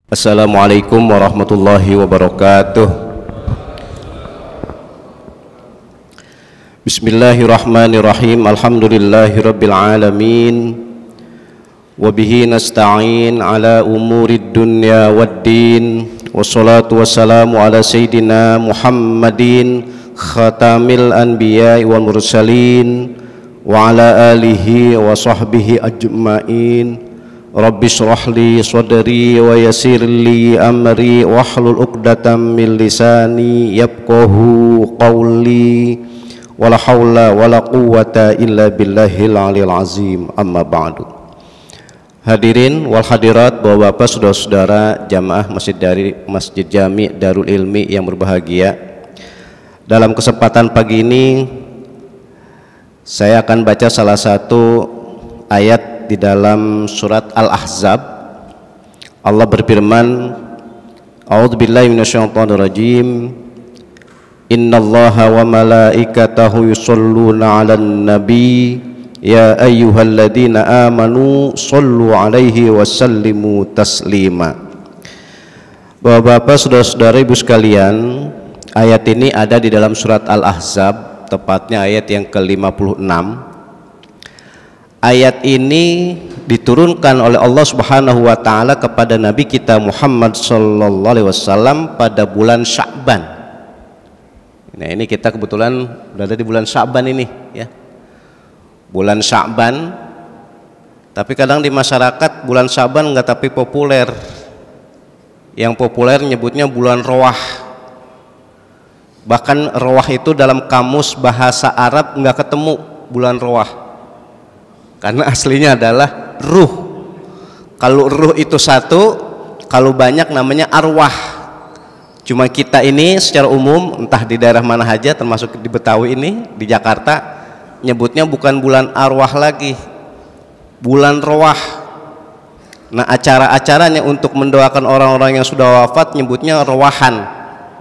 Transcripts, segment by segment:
Assalamualaikum warahmatullahi wabarakatuh. Bismillahirrahmanirrahim. Alhamdulillahirabbil alamin. Wabihi nasta'in ala umurid dunya waddin. Wassalatu wassalamu ala sayyidina Muhammadin khatamil anbiya'i wal mursalin wa ala alihi wa sahbihi ajma'in. Rabbi shrah li sadri wa yassir li amri wahlul 'uqdatam min lisani yafqahu qawli wala haula wala quwwata illa billahil aliyil azim. Amma ba'du. Hadirin wal hadirat, Bapak-bapak, saudara-saudara jamaah Masjid Jami Darul Ilmi yang berbahagia. Dalam kesempatan pagi ini saya akan baca salah satu ayat di dalam surat Al-Ahzab. Allah berfirman, A'udzubillahi minasyaitonirrajim. Innallaha wa malaikatahu yusholluna 'alan nabi ya ayyuhalladzina amanu shollu 'alaihi wa sallimu taslima. Bapak-bapak, saudara-saudara, ibu sekalian, ayat ini ada di dalam surat Al-Ahzab, tepatnya ayat yang ke-56. Ayat ini diturunkan oleh Allah Subhanahu wa taala kepada Nabi kita Muhammad sallallahu alaihi wasallam pada bulan Sya'ban. Nah, ini kita kebetulan berada di bulan Sya'ban ini, ya. Bulan Sya'ban. Tapi kadang di masyarakat bulan Sya'ban enggak tapi populer. Yang populer nyebutnya bulan Rawah. Bahkan Rawah itu dalam kamus bahasa Arab enggak ketemu bulan Rawah. Karena aslinya adalah ruh. Kalau ruh itu satu, kalau banyak namanya arwah. Cuma kita ini secara umum, entah di daerah mana aja, termasuk di Betawi ini, di Jakarta, nyebutnya bukan bulan arwah lagi, bulan rawah. Nah, acara-acaranya untuk mendoakan orang-orang yang sudah wafat nyebutnya rawahan,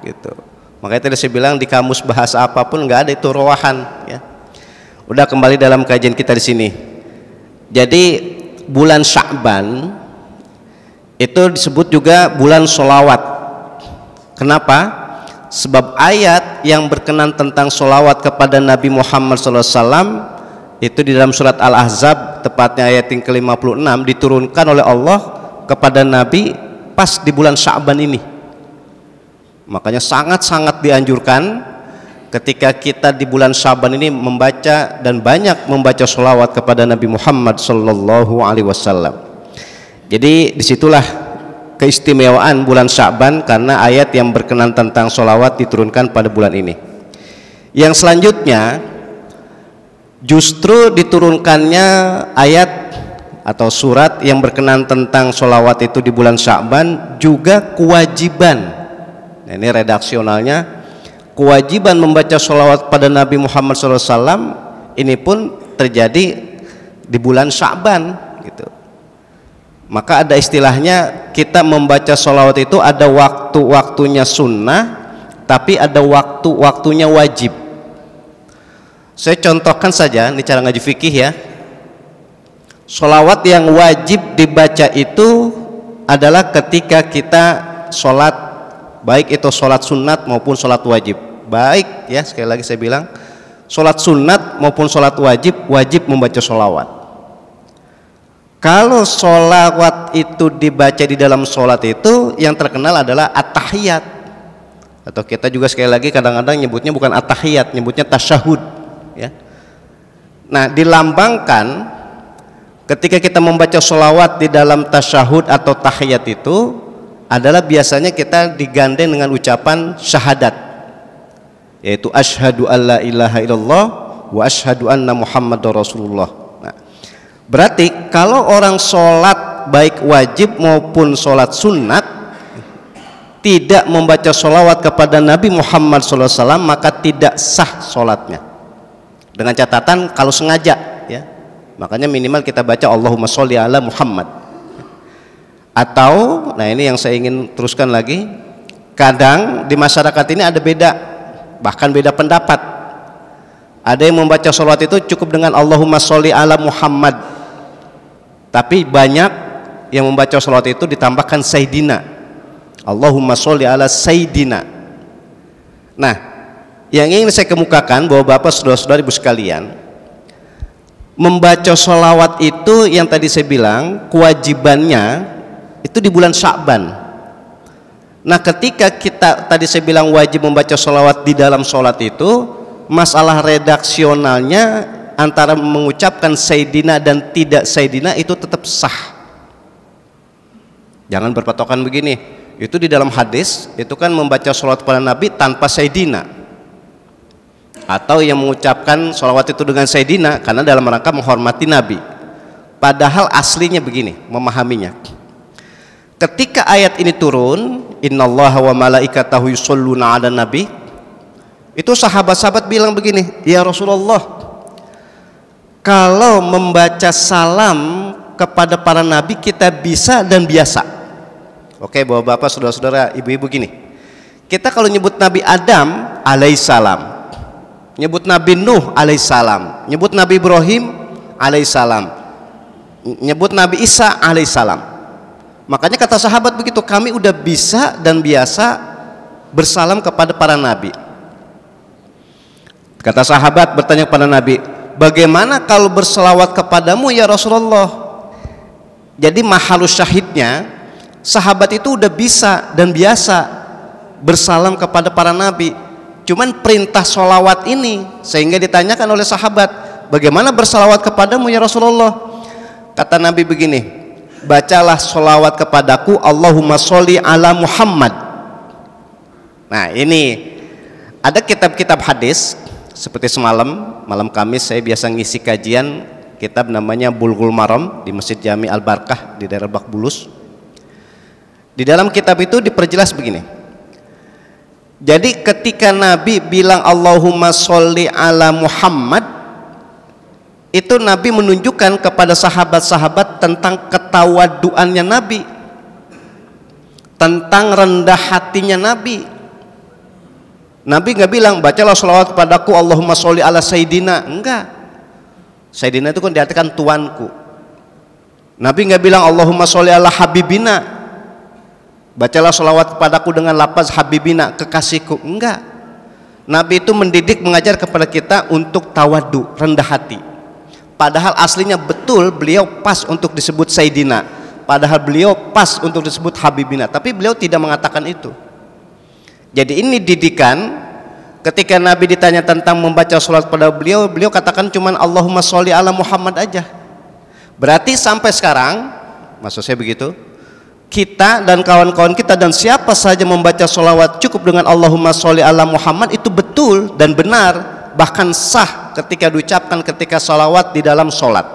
gitu. Makanya tadi saya bilang di kamus bahasa apapun nggak ada itu rawahan, ya. Udah, kembali dalam kajian kita di sini. Jadi bulan Sya'ban itu disebut juga bulan sholawat. Kenapa? Sebab ayat yang berkenan tentang sholawat kepada Nabi Muhammad SAW itu di dalam surat Al-Ahzab, tepatnya ayat yang ke-56, diturunkan oleh Allah kepada Nabi pas di bulan Sya'ban ini. Makanya sangat-sangat dianjurkan ketika kita di bulan Sya'ban ini membaca dan banyak membaca sholawat kepada Nabi Muhammad sallallahu alaihi wasallam. Jadi disitulah keistimewaan bulan Sya'ban, karena ayat yang berkenan tentang sholawat diturunkan pada bulan ini. Yang selanjutnya justru diturunkannya ayat atau surat yang berkenan tentang sholawat itu di bulan Sya'ban juga kewajiban. Nah, ini redaksionalnya, kewajiban membaca sholawat pada Nabi Muhammad SAW ini pun terjadi di bulan Sya'ban, gitu. Maka ada istilahnya, kita membaca sholawat itu ada waktu-waktunya sunnah, tapi ada waktu-waktunya wajib. Saya contohkan saja, ini cara ngaji fikih, ya. Sholawat yang wajib dibaca itu adalah ketika kita sholat, baik itu sholat sunat maupun sholat wajib. Baik, ya, sekali lagi saya bilang, sholat sunat maupun sholat wajib membaca sholawat. Kalau sholawat itu dibaca di dalam sholat itu, yang terkenal adalah at-tahiyat, atau kita juga sekali lagi kadang-kadang nyebutnya bukan at-tahiyat, nyebutnya tasyahud, ya. Nah, dilambangkan ketika kita membaca sholawat di dalam tasyahud atau tahiyat itu adalah biasanya kita digandeng dengan ucapan syahadat, yaitu asyhadu alla ilaha illallah wa asyhadu anna muhammadar rasulullah. Nah, berarti kalau orang sholat baik wajib maupun sholat sunat tidak membaca sholawat kepada Nabi Muhammad SAW, maka tidak sah sholatnya. Dengan catatan kalau sengaja, ya. Makanya minimal kita baca Allahumma sholli ala Muhammad. Atau, nah ini yang saya ingin teruskan lagi, kadang di masyarakat ini ada beda, bahkan beda pendapat. Ada yang membaca sholawat itu cukup dengan Allahumma sholli ala Muhammad, tapi banyak yang membaca sholawat itu ditambahkan Sayyidina. Allahumma sholli ala Sayyidina. Nah, yang ingin saya kemukakan bahwa Bapak, saudara-saudara, ibu sekalian, membaca sholawat itu yang tadi saya bilang kewajibannya itu di bulan Sya'ban. Nah, ketika kita tadi saya bilang wajib membaca sholawat di dalam sholat itu, masalah redaksionalnya antara mengucapkan Sayyidina dan tidak Sayyidina itu tetap sah. Jangan berpatokan begini, itu di dalam hadis itu kan membaca sholawat kepada Nabi tanpa Sayyidina, atau yang mengucapkan sholawat itu dengan Sayyidina karena dalam rangka menghormati Nabi. Padahal aslinya begini memahaminya, ketika ayat ini turun, innallaha wa malaikatahu yusholluna 'alan nabi, itu sahabat-sahabat bilang begini, ya Rasulullah, kalau membaca salam kepada para nabi kita bisa dan biasa. Oke, bapak-bapak, saudara-saudara, ibu-ibu, gini, kita kalau nyebut Nabi Adam alaihissalam, nyebut Nabi Nuh alaihissalam, nyebut Nabi Ibrahim alaihissalam, nyebut Nabi Isa alaihissalam, makanya kata sahabat begitu, kami udah bisa dan biasa bersalam kepada para nabi. Kata sahabat bertanya kepada Nabi, bagaimana kalau berselawat kepadamu ya Rasulullah? Jadi mahalus syahidnya, sahabat itu udah bisa dan biasa bersalam kepada para nabi, cuman perintah sholawat ini sehingga ditanyakan oleh sahabat, bagaimana bersalawat kepadamu ya Rasulullah? Kata Nabi begini, bacalah sholawat kepadaku, Allahumma sholli ala Muhammad. Nah, ini ada kitab-kitab hadis, seperti semalam malam Kamis saya biasa ngisi kajian kitab namanya Bulughul Maram di Masjid Jami Al Barkah di daerah Lebak Bulus. Di dalam kitab itu diperjelas begini, jadi ketika Nabi bilang Allahumma sholli ala Muhammad, itu Nabi menunjukkan kepada sahabat-sahabat tentang ketawaduannya Nabi, tentang rendah hatinya Nabi. Nabi nggak bilang bacalah sholawat kepadaku Allahumma sholli ala Sayyidina, enggak. Sayyidina itu kan diartikan tuanku. Nabi nggak bilang Allahumma sholli ala Habibina, bacalah sholawat kepadaku dengan lafaz Habibina, kekasihku, enggak. Nabi itu mendidik, mengajar kepada kita untuk tawadu, rendah hati. Padahal aslinya betul beliau pas untuk disebut Sayyidina, padahal beliau pas untuk disebut Habibina, tapi beliau tidak mengatakan itu. Jadi ini didikan. Ketika Nabi ditanya tentang membaca sholat pada beliau, beliau katakan cuman Allahumma sholli ala Muhammad aja. Berarti sampai sekarang, maksud saya begitu, kita dan kawan-kawan kita dan siapa saja membaca sholawat cukup dengan Allahumma sholli ala Muhammad itu betul dan benar, bahkan sah ketika diucapkan ketika sholawat di dalam sholat.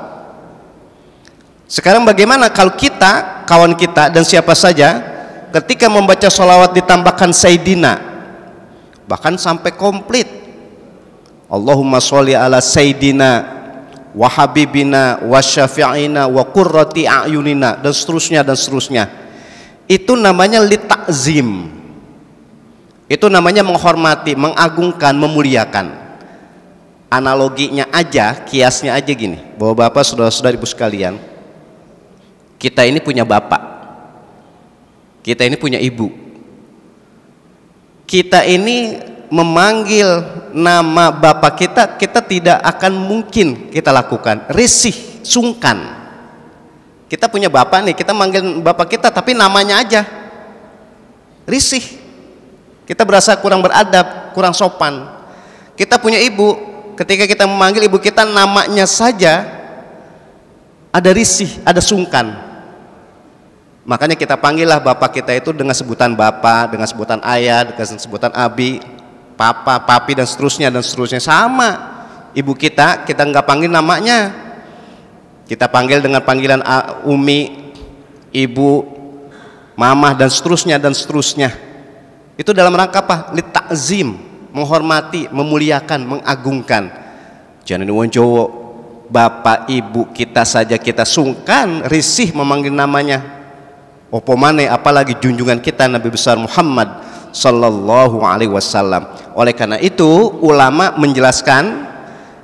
Sekarang bagaimana kalau kita, kawan kita dan siapa saja ketika membaca sholawat ditambahkan Sayyidina, bahkan sampai komplit, Allahumma sholli ala Sayyidina wa Habibina wa Syafi'ina wa Qurrati a'yunina, dan seterusnya dan seterusnya. Itu namanya litakzim, itu namanya menghormati, mengagungkan, memuliakan. Analoginya aja, kiasnya aja gini, bahwa bapak, saudara-saudara, ibu sekalian, kita ini punya bapak, kita ini punya ibu, kita ini memanggil nama bapak kita, kita tidak akan mungkin kita lakukan, risih, sungkan. Kita punya bapak nih, kita manggil bapak kita tapi namanya aja, risih, kita berasa kurang beradab, kurang sopan. Kita punya ibu, ketika kita memanggil ibu kita namanya saja ada risih, ada sungkan. Makanya kita panggillah bapak kita itu dengan sebutan bapak, dengan sebutan ayah, dengan sebutan abi, papa, papi, dan seterusnya dan seterusnya. Sama ibu kita nggak panggil namanya, kita panggil dengan panggilan umi, ibu, mamah, dan seterusnya dan seterusnya. Itu dalam rangka apa? Litakzim, menghormati, memuliakan, mengagungkan. Jangan wong Jawa, bapak ibu kita saja kita sungkan, risih memanggil namanya, opo mane apalagi junjungan kita Nabi besar Muhammad sallallahu alaihi wasallam. Oleh karena itu ulama menjelaskan,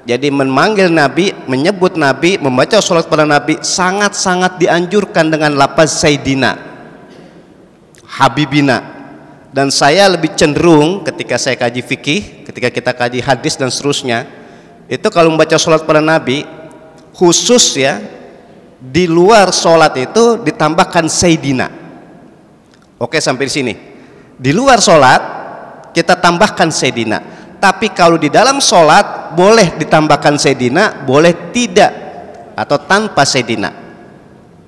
jadi memanggil Nabi, menyebut Nabi, membaca sholat pada Nabi sangat-sangat dianjurkan dengan lafaz Sayyidina, habibina. Dan saya lebih cenderung ketika saya kaji fikih, ketika kita kaji hadis dan seterusnya, itu kalau membaca sholat pada Nabi, khusus ya, di luar sholat itu ditambahkan Sayyidina. Oke, sampai di sini. Di luar sholat kita tambahkan Sayyidina. Tapi kalau di dalam sholat boleh ditambahkan Sayyidina, boleh tidak atau tanpa Sayyidina.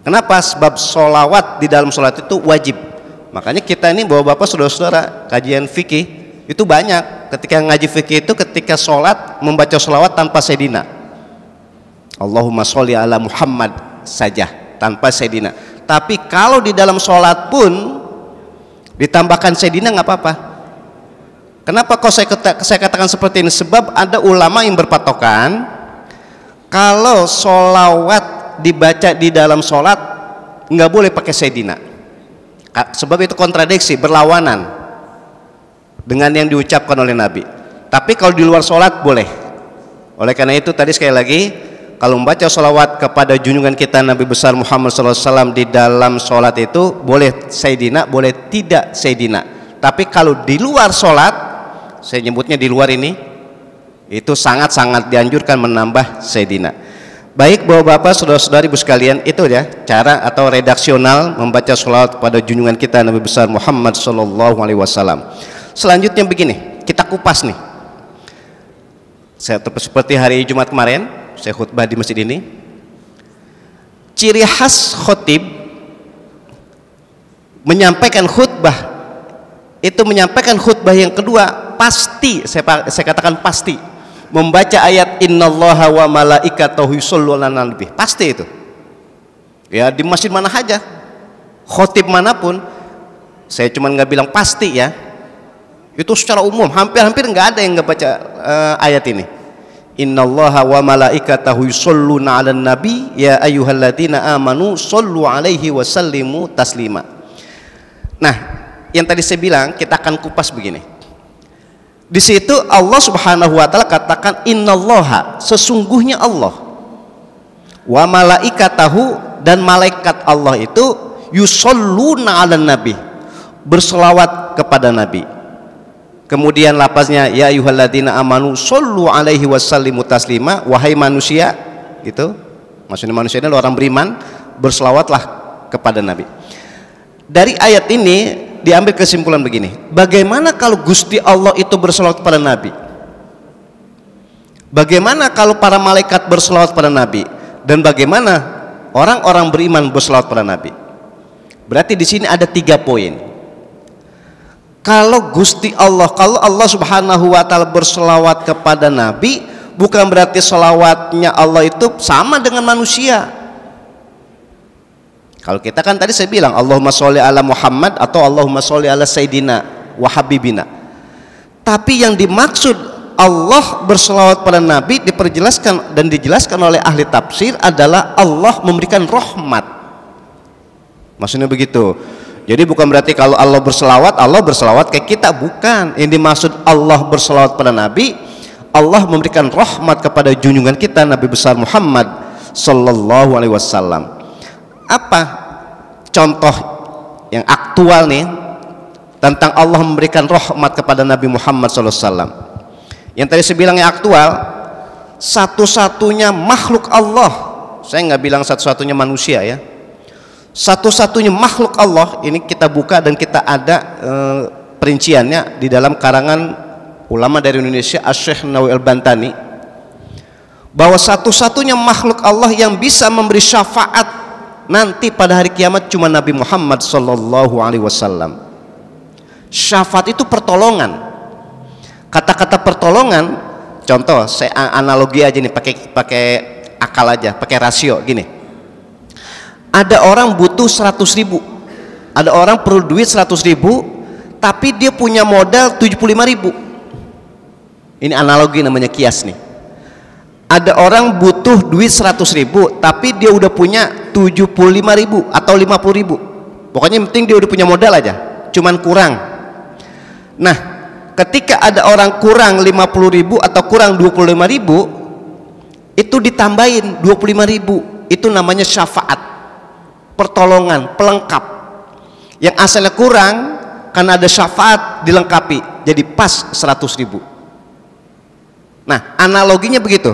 Kenapa? Sebab sholawat di dalam sholat itu wajib. Makanya kita ini bapak-bapak saudara-saudara kajian fikih itu banyak ketika ngaji fikih itu ketika sholat membaca sholawat tanpa Sayyidina. Allahumma sholli ala Muhammad saja tanpa Sayyidina. Tapi kalau di dalam sholat pun ditambahkan Sayyidina nggak apa-apa. Kenapa kok saya katakan seperti ini? Sebab ada ulama yang berpatokan kalau sholawat dibaca di dalam sholat nggak boleh pakai Sayyidina. Sebab itu kontradiksi, berlawanan dengan yang diucapkan oleh Nabi. Tapi kalau di luar sholat boleh. Oleh karena itu tadi sekali lagi, kalau membaca sholawat kepada junjungan kita Nabi besar Muhammad SAW di dalam sholat itu boleh Sayyidina, boleh tidak Sayyidina. Tapi kalau di luar sholat, saya nyebutnya di luar ini, itu sangat-sangat dianjurkan menambah Sayyidina. Baik bapak-bapak, saudara-saudari ibu sekalian, itu ya cara atau redaksional membaca sholawat pada junjungan kita Nabi besar Muhammad SAW. Selanjutnya begini, kita kupas nih. Saya seperti hari Jumat kemarin, saya khutbah di masjid ini. Ciri khas khotib menyampaikan khutbah itu menyampaikan khutbah yang kedua pasti, saya katakan pasti, membaca ayat innallaha wa malaikatahu yusholluna 'alan nabi. Pasti itu. Ya di masjid mana aja, khotib manapun, saya cuma nggak bilang pasti ya. Itu secara umum, hampir-hampir nggak ada yang nggak baca ayat ini. Innallaha wa malaikatahu yusholluna 'alan nabi ya ayyuhalladzina amanu shollu 'alaihi wa sallimu taslima. Nah, yang tadi saya bilang kita akan kupas begini. Di situ Allah Subhanahu wa taala katakan innallaha, sesungguhnya Allah, wa malaikatahu, dan malaikat Allah itu yusholluna 'alan nabi, berselawat kepada nabi. Kemudian lapaznya ya ayyuhalladzina amanu shollu 'alaihi wasallimu taslima, wahai manusia, gitu. Maksudnya manusia ini orang beriman, berselawatlah kepada nabi. Dari ayat ini diambil kesimpulan begini, bagaimana kalau Gusti Allah itu berselawat pada Nabi? Bagaimana kalau para malaikat berselawat pada Nabi? Dan bagaimana orang-orang beriman berselawat pada Nabi? Berarti di sini ada 3 poin. Kalau Gusti Allah, kalau Allah Subhanahu wa taala berselawat kepada Nabi, bukan berarti selawatnya Allah itu sama dengan manusia. Kalau kita kan tadi saya bilang Allahumma sholli ala Muhammad atau Allahumma sholli ala Sayyidina wa Habibina. Tapi yang dimaksud Allah berselawat pada Nabi diperjelaskan dan dijelaskan oleh ahli tafsir adalah Allah memberikan rahmat. Maksudnya begitu. Jadi bukan berarti kalau Allah berselawat kayak kita, bukan. Yang dimaksud Allah berselawat pada Nabi, Allah memberikan rahmat kepada junjungan kita Nabi besar Muhammad sallallahu alaihi wasallam. Apa contoh yang aktual nih tentang Allah memberikan rahmat kepada Nabi Muhammad SAW? Yang tadi saya bilang yang aktual, satu-satunya makhluk Allah, saya nggak bilang satu-satunya manusia ya, satu-satunya makhluk Allah, ini kita buka dan kita ada perinciannya di dalam karangan ulama dari Indonesia Asy-Syaikh Nawawi Al-Bantani, bahwa satu-satunya makhluk Allah yang bisa memberi syafaat nanti pada hari kiamat cuma Nabi Muhammad sallallahu alaihi wasallam. Syafaat itu pertolongan. Kata-kata pertolongan, contoh saya analogi aja nih, pakai akal aja, pakai rasio gini. Ada orang butuh 100.000, ada orang perlu duit 100.000, tapi dia punya modal 75.000. Ini analogi, namanya kias nih. Ada orang butuh duit 100.000 tapi dia udah punya 75.000 atau 50.000. Pokoknya yang penting dia udah punya modal aja, cuman kurang. Nah, ketika ada orang kurang 50.000 atau kurang 25.000, itu ditambahin 25.000. Itu namanya syafaat, pertolongan, pelengkap. Yang asalnya kurang karena ada syafaat dilengkapi jadi pas 100.000. Nah, analoginya begitu.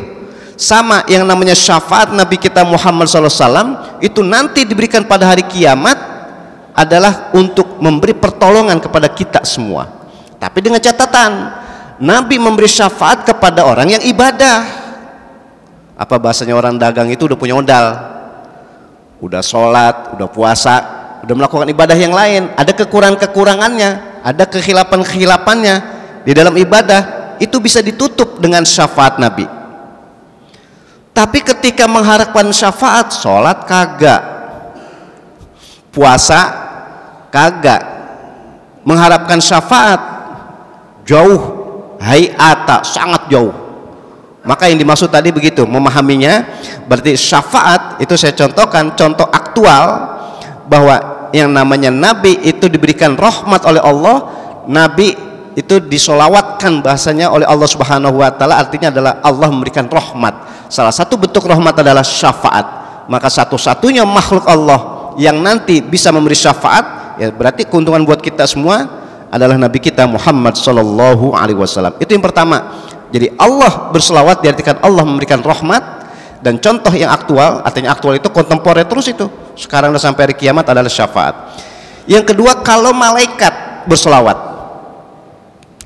Sama yang namanya syafaat Nabi kita Muhammad SAW itu nanti diberikan pada hari kiamat adalah untuk memberi pertolongan kepada kita semua. Tapi dengan catatan, Nabi memberi syafaat kepada orang yang ibadah. Apa bahasanya orang dagang itu udah punya modal, udah sholat, udah puasa, udah melakukan ibadah yang lain. Ada kekurangannya, ada kehilapan-kehilapannya di dalam ibadah, itu bisa ditutup dengan syafaat Nabi. Tapi ketika mengharapkan syafaat, sholat kagak, puasa kagak, mengharapkan syafaat jauh, hayata, sangat jauh. Maka yang dimaksud tadi begitu, memahaminya berarti syafaat itu saya contohkan contoh aktual bahwa yang namanya Nabi itu diberikan rahmat oleh Allah. Nabi itu disolawatkan bahasanya oleh Allah Subhanahu wa Ta'ala, artinya adalah Allah memberikan rahmat. Salah satu bentuk rahmat adalah syafaat. Maka satu-satunya makhluk Allah yang nanti bisa memberi syafaat, ya berarti keuntungan buat kita semua adalah Nabi kita Muhammad Sallallahu Alaihi Wasallam. Itu yang pertama. Jadi Allah berselawat diartikan Allah memberikan rahmat. Dan contoh yang aktual, artinya aktual itu kontemporer terus itu. Sekarang sudah sampai hari kiamat adalah syafaat. Yang kedua, kalau malaikat berselawat.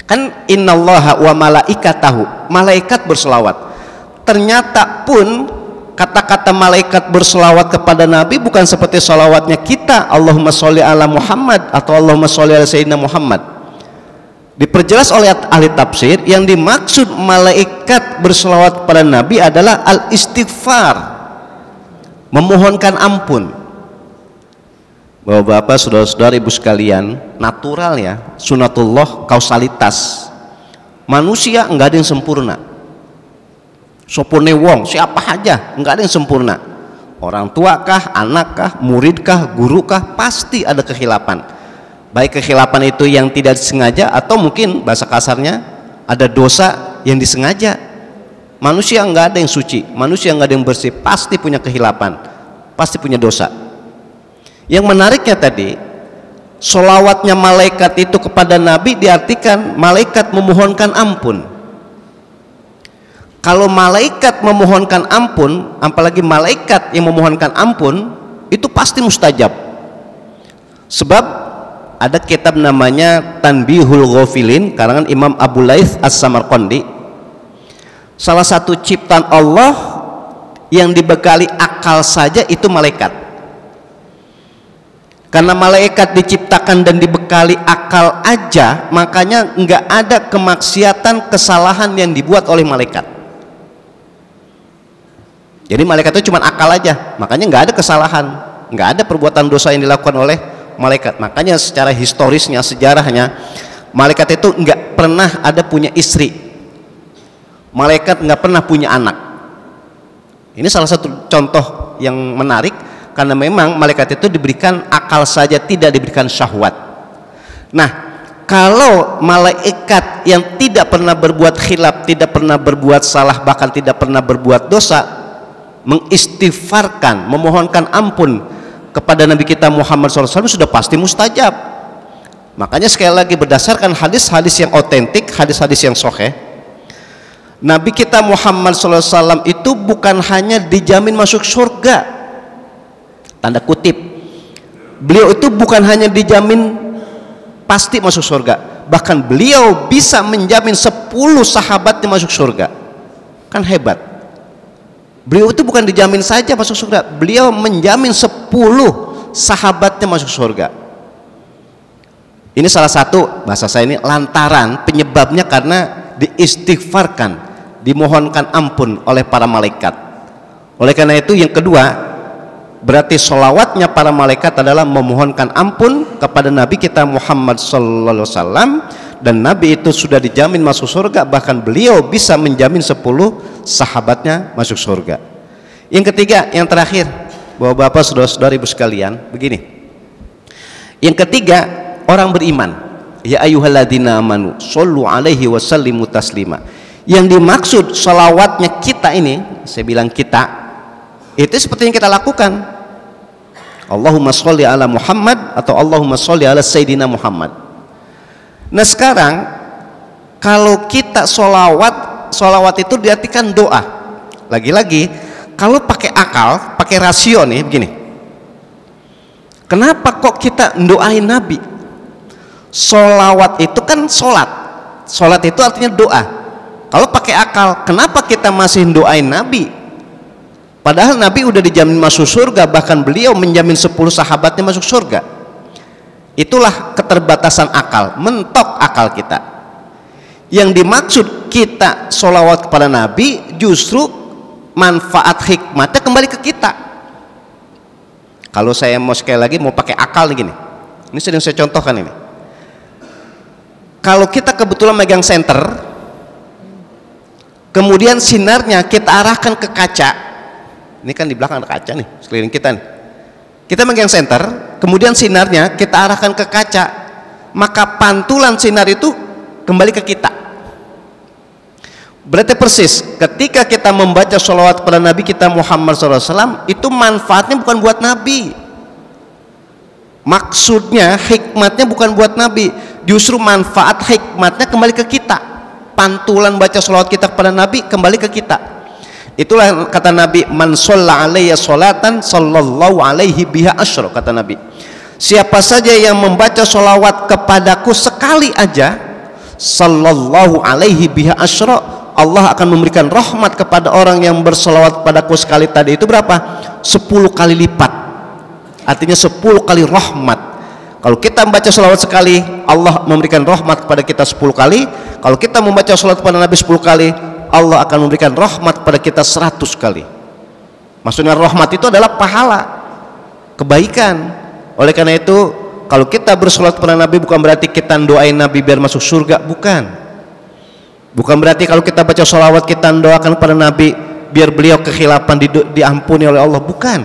Kan innallaha wa malaikatahu, malaikat berselawat. Ternyata pun kata-kata malaikat berselawat kepada Nabi bukan seperti selawatnya kita, Allahumma sholli ala Muhammad atau Allahumma sholli ala Sayyidina Muhammad. Diperjelas oleh ahli tafsir, yang dimaksud malaikat berselawat kepada Nabi adalah al-istighfar, memohonkan ampun. Bapak-bapak, saudara-saudara, ibu sekalian, natural ya, sunatullah, kausalitas. Manusia enggak ada yang sempurna. Sopone wong, siapa aja, enggak ada yang sempurna. Orang tua kah, anak kah, murid kah, guru kah, pasti ada kehilapan. Baik kehilapan itu yang tidak disengaja atau mungkin bahasa kasarnya ada dosa yang disengaja. Manusia enggak ada yang suci, manusia enggak ada yang bersih, pasti punya kehilapan, pasti punya dosa. Yang menariknya tadi, sholawatnya malaikat itu kepada Nabi diartikan malaikat memohonkan ampun. Kalau malaikat memohonkan ampun, apalagi malaikat yang memohonkan ampun, itu pasti mustajab. Sebab ada kitab namanya Tanbihul Ghafilin karangan Imam Abu Laith As-Samarqandi. Salah satu ciptaan Allah yang dibekali akal saja itu malaikat. Karena malaikat diciptakan dan dibekali akal aja, makanya nggak ada kemaksiatan, kesalahan yang dibuat oleh malaikat. Jadi malaikat itu cuma akal aja, makanya nggak ada kesalahan, nggak ada perbuatan dosa yang dilakukan oleh malaikat. Makanya secara historisnya, sejarahnya, malaikat itu nggak pernah ada punya istri, malaikat nggak pernah punya anak. Ini salah satu contoh yang menarik. Karena memang malaikat itu diberikan akal saja, tidak diberikan syahwat. Nah, kalau malaikat yang tidak pernah berbuat khilaf, tidak pernah berbuat salah, bahkan tidak pernah berbuat dosa, mengistighfarkan, memohonkan ampun kepada Nabi kita Muhammad SAW, sudah pasti mustajab. Makanya sekali lagi berdasarkan hadis-hadis yang otentik, hadis-hadis yang sahih, Nabi kita Muhammad SAW itu bukan hanya dijamin masuk surga, tanda kutip, beliau itu bukan hanya dijamin pasti masuk surga, bahkan beliau bisa menjamin 10 sahabatnya masuk surga. Kan hebat. Beliau itu bukan dijamin saja masuk surga, beliau menjamin 10 sahabatnya masuk surga. Ini salah satu, bahasa saya ini, lantaran penyebabnya karena diistighfarkan, dimohonkan ampun oleh para malaikat. Oleh karena itu yang kedua, berarti sholawatnya para malaikat adalah memohonkan ampun kepada Nabi kita Muhammad Sallallahu Alaihi Wasallam, dan Nabi itu sudah dijamin masuk surga, bahkan beliau bisa menjamin 10 sahabatnya masuk surga. Yang ketiga, yang terakhir, bapak-bapak, saudara-saudara, ibu sekalian, begini. Yang ketiga, orang beriman. Ya ayyuhalladzina amanu shollu alaihi wasallimu taslima. Yang dimaksud sholawatnya kita ini, saya bilang kita, itu seperti yang kita lakukan. Allahumma sholli ala Muhammad atau Allahumma sholli ala Sayyidina Muhammad. Nah sekarang kalau kita sholawat itu diartikan doa. Lagi-lagi kalau pakai akal, pakai rasio nih begini, kenapa kok kita doain Nabi? Sholawat itu kan sholat itu artinya doa. Kalau pakai akal, kenapa kita masih doain Nabi? Padahal Nabi udah dijamin masuk surga, bahkan beliau menjamin 10 sahabatnya masuk surga. Itulah keterbatasan akal, mentok akal kita. Yang dimaksud kita sholawat kepada Nabi justru manfaat hikmatnya kembali ke kita. Kalau saya mau sekali lagi mau pakai akal nih gini, ini sering saya contohkan ini. Kalau kita kebetulan megang senter, kemudian sinarnya kita arahkan ke kaca, ini kan di belakang ada kaca nih sekeliling kita nih, kita megang senter, kemudian sinarnya kita arahkan ke kaca, maka pantulan sinar itu kembali ke kita. Berarti persis ketika kita membaca sholawat kepada Nabi kita Muhammad SAW, itu manfaatnya bukan buat Nabi, maksudnya hikmatnya bukan buat Nabi, justru manfaat hikmatnya kembali ke kita. Pantulan baca sholawat kita kepada Nabi kembali ke kita. Itulah kata Nabi, man sholla alayya sholatan sallallahu alaihi biha asyra, kata Nabi, siapa saja yang membaca sholawat kepadaku sekali aja, sallallahu alaihi biha asyra, Allah akan memberikan rahmat kepada orang yang bersolawat padaku sekali. Tadi itu berapa? 10 kali lipat, artinya 10 kali rahmat. Kalau kita membaca sholawat sekali, Allah memberikan rahmat kepada kita 10 kali. Kalau kita membaca sholawat kepada Nabi 10 kali, Allah akan memberikan rahmat kepada kita 100 kali. Maksudnya rahmat itu adalah pahala, kebaikan. Oleh karena itu, kalau kita bersolawat kepada Nabi bukan berarti kita doain Nabi biar masuk surga, bukan. Bukan berarti kalau kita baca sholawat kita doakan kepada Nabi biar beliau kekhilapan diampuni oleh Allah, bukan.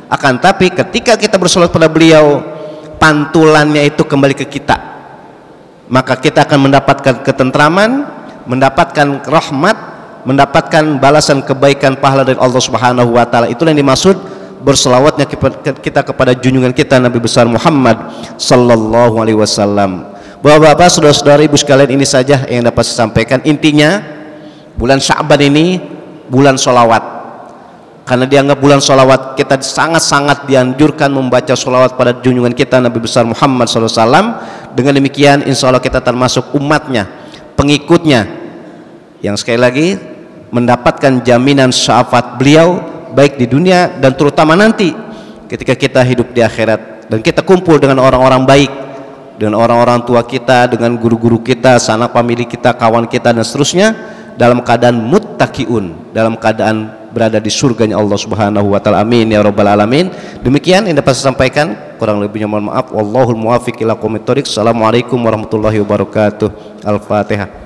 Akan tapi ketika kita bersolawat kepada beliau, pantulannya itu kembali ke kita, maka kita akan mendapatkan ketentraman, mendapatkan rahmat, mendapatkan balasan kebaikan pahala dari Allah Subhanahu wa taala. Itulah yang dimaksud berselawatnya kita kepada junjungan kita Nabi besar Muhammad sallallahu alaihi wasallam. Bapak-bapak, saudara-saudara, ibu sekalian, ini saja yang dapat saya sampaikan. Intinya bulan Sya'ban ini bulan sholawat. Karena dianggap bulan sholawat, kita sangat-sangat dianjurkan membaca sholawat pada junjungan kita Nabi besar Muhammad SAW. Dengan demikian insya Allah kita termasuk umatnya, pengikutnya, yang sekali lagi mendapatkan jaminan syafaat beliau baik di dunia dan terutama nanti ketika kita hidup di akhirat dan kita kumpul dengan orang-orang baik, dengan orang-orang tua kita, dengan guru-guru kita, sanak famili kita, kawan kita dan seterusnya, dalam keadaan muttaqiun, dalam keadaan berada di surganya Allah Subhanahu wa taala. Amin ya rabbal alamin. Demikian yang dapat saya sampaikan, kurang lebihnya mohon maaf. Wallahul muwaffiq ila aqwamit thoriq. Assalamualaikum warahmatullahi wabarakatuh. Al-Fatihah.